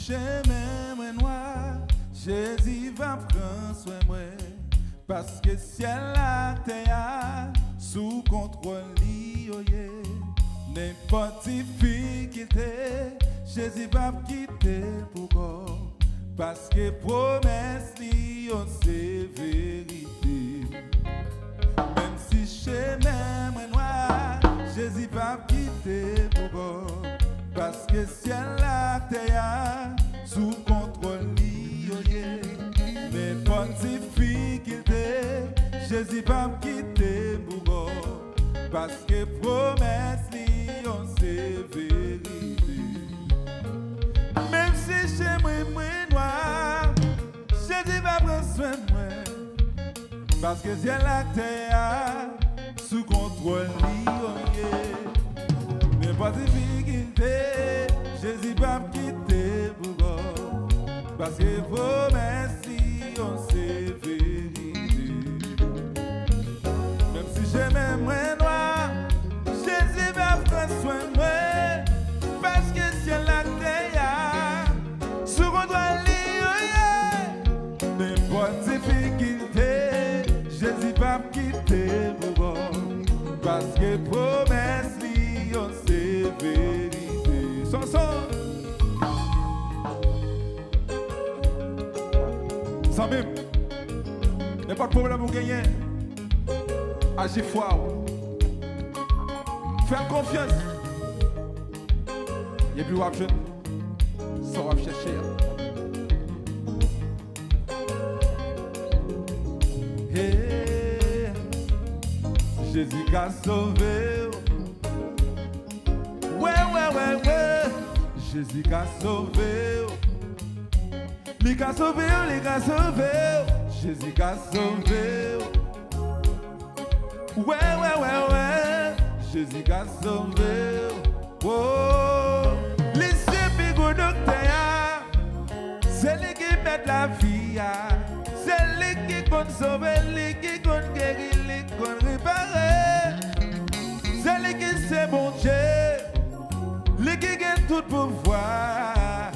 chemin moi noir, Jésus va prendre soin moi. Parce que ciel la terre sous contrôle li oye. N'importe difficulté, Jésus va quitter pour corps. Parce que promesse li oh, c'est vérité. Même si chemin moi noir, Jésus va quitter pour corps. Parce que ciel la terre sous contrôle li oye. N'importe difficulté, Jésus va me quitter pour moi. Parce que promesse li on c'est vérité. Même si chez moi noir, Jésus va prendre soin de moi. Parce que c'est la terre sous contrôle li on est. N'importe difficulté, Jésus va me quitter pour moi. Parce que promesse li on c'est vérité. Même si j'aime moi noir, Jésus va prendre soin de moi. Parce que c'est la terre sous contrôle li oh, n'importe difficulté, Jésus va me quitter pour moi. Parce que promesse li oh, c'est vérité. Son. Sans même, n'est pas de problème pour gagner. Agis fort. Faire confiance. Et puis, wap jeune, ça va chercher. Hey, Jésus a sauvé. Ouais. Jésus a sauvé. Les gars sauvés, Jésus a sauvé. Ouais, Jésus a sauvé. Oh, les sépigo docteur, c'est lui qui met la vie, c'est lui qui compte sauver, lui qui compte guérir, lui qui compte réparer. C'est lui qui c'est bon Dieu, lui qui gagne tout pouvoir.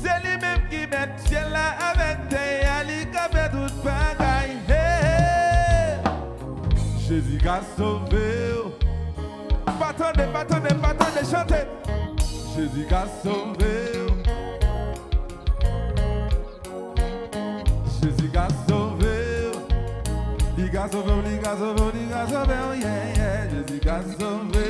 C'est lui-même qui met le ciel là avec terre, lui qui fait toute bagaille. Hey, Jésus a sauvé. Pas chanter. Jésus a sauvé. Jésus a sauvé. Il a sauvé, yeah. Jésus a sauvé.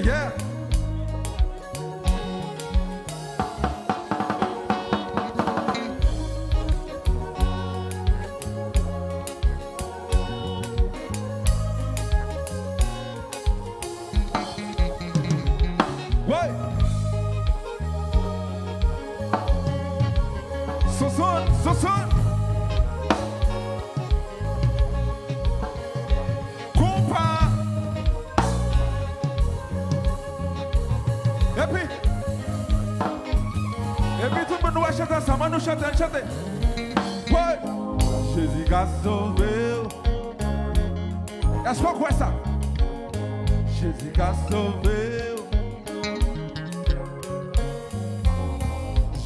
Yeah. Ouais. So. Et puis tout le monde va chanter ensemble, nous chanter. Ouais. Jésus a sauvé. Est-ce qu'on croit ça? Jésus a sauvé.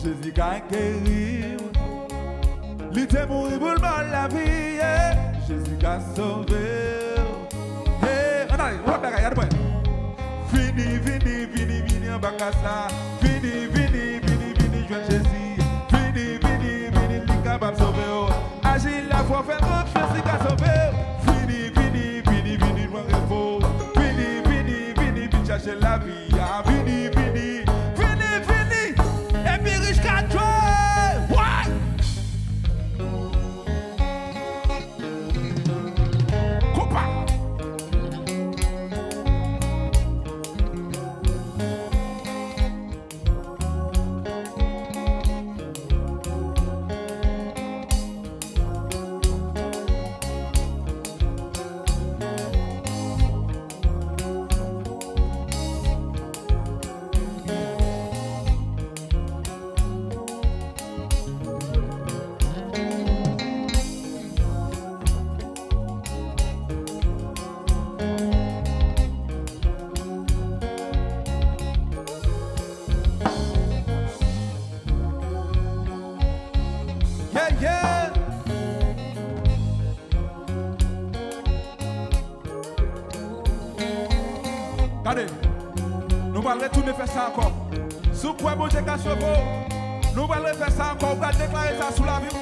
Jésus a guéri. Il était mort pour le mal la vie. Jésus a sauvé. Hey, on arrive, on va regarder. Vini en bacassa. Vini, joint Jésus. Vini, il capable de sauver. Agile la foi, fait confiance, il a sauvé. Vini, moi repos. Vini, chercher la vie. Vini, et puis riche qu'à toi. Ouais. Coupa. allons retourner faire ça encore. Sous quoi bon Dieu qu'a sauvé, nous allons faire ça encore. On va déclarer ça sous la vie.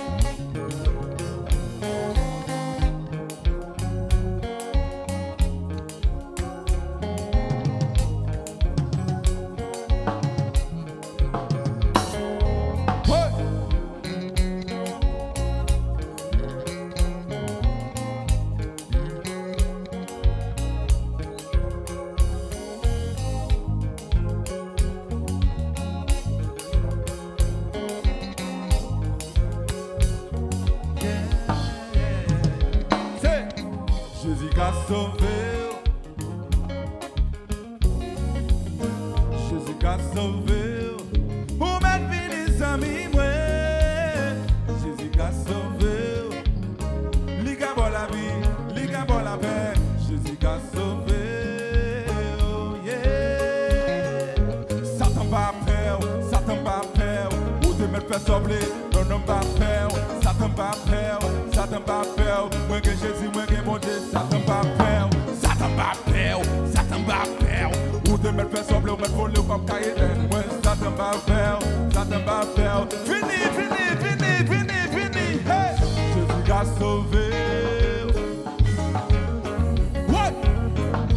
Jésus qu'a sauvé, Jésus qu'a sauvé, pour mettre fini amis moi. Jésus qu'a sauvé, lui qu'a bon la vie, lui qu'a bon la paix. Jésus qu'a sauvé, oh yeah. Satan pas peur, Satan pas peur, ou te mettre faire sombrer, non pas peur, Satan pas peur, Satan pas peur. Moi que Jésus, moi que mon Dieu, Satan pas peur, Satan pas peur, Satan pas peur. Ou te mettre faire sembler, ou mettre voler comme cahier. Moi Satan pas peur, Satan pas peur. Fini, fini, fini, fini, fini. Hey, Jésus qu'a sauvé. What?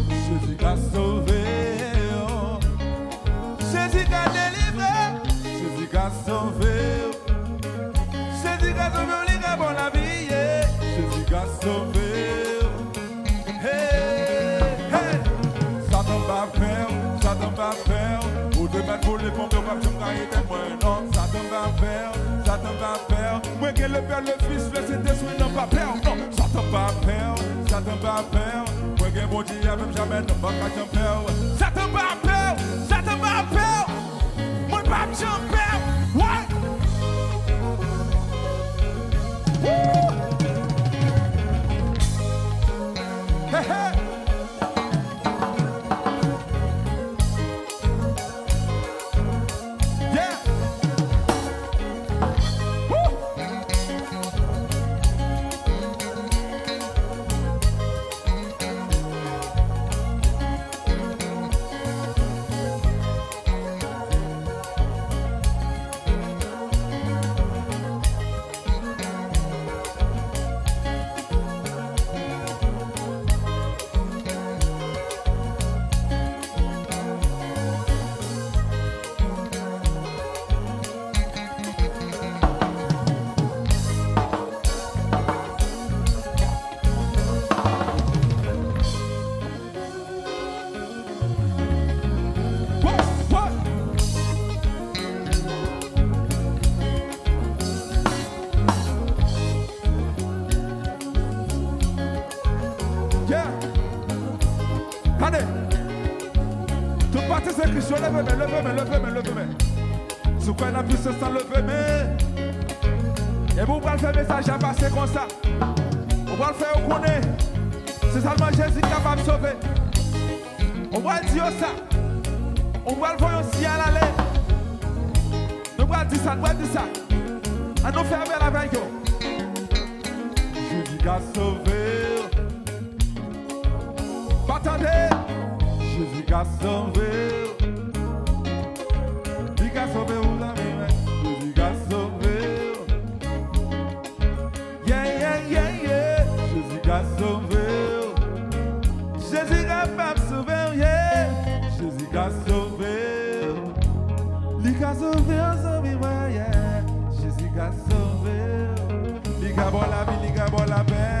Jésus qu'a sauvé. Oh. Jésus qu'a délivré. Jésus qu'a sauvé. Jésus qu'a sauvé, il a bon la vie. Yeah. Jésus qu'a sauvé. Satan va faire, ou de mettre pour les pompes, comme je me gagne moi. Non, Satan va faire. Moi que le Père, le Fils, le Saint-Esprit n'ont pas peur. Non, Satan va faire. Moi que mon Dieu, même jamais, non, pas qu'à peur. Satan va faire. Moi pas j'en peur. Ouais. Hey, hey. Levez-moi. Si vous avez puissance, levez-moi. Et vous pouvez faire message à passer comme ça. On va le faire au connaître. C'est seulement Jésus qui est capable de sauver. On va dire ça. On va le voir aussi à l'aller. On va dire ça, On nous fait avec la veille. Jésus qui a sauvé. Attendez. Jésus qui a sauvé. Jésus qui a sauvé vous amis. Jésus qui a sauvé. Yeah. Jésus qui a sauvé. Jésus qui a sauvé. Yeah. Jésus qui a sauvé. Lui qui a sauvé, yeah. Jésus qui a sauvé. Lui qui a bon la vie, lui qui a bon la paix.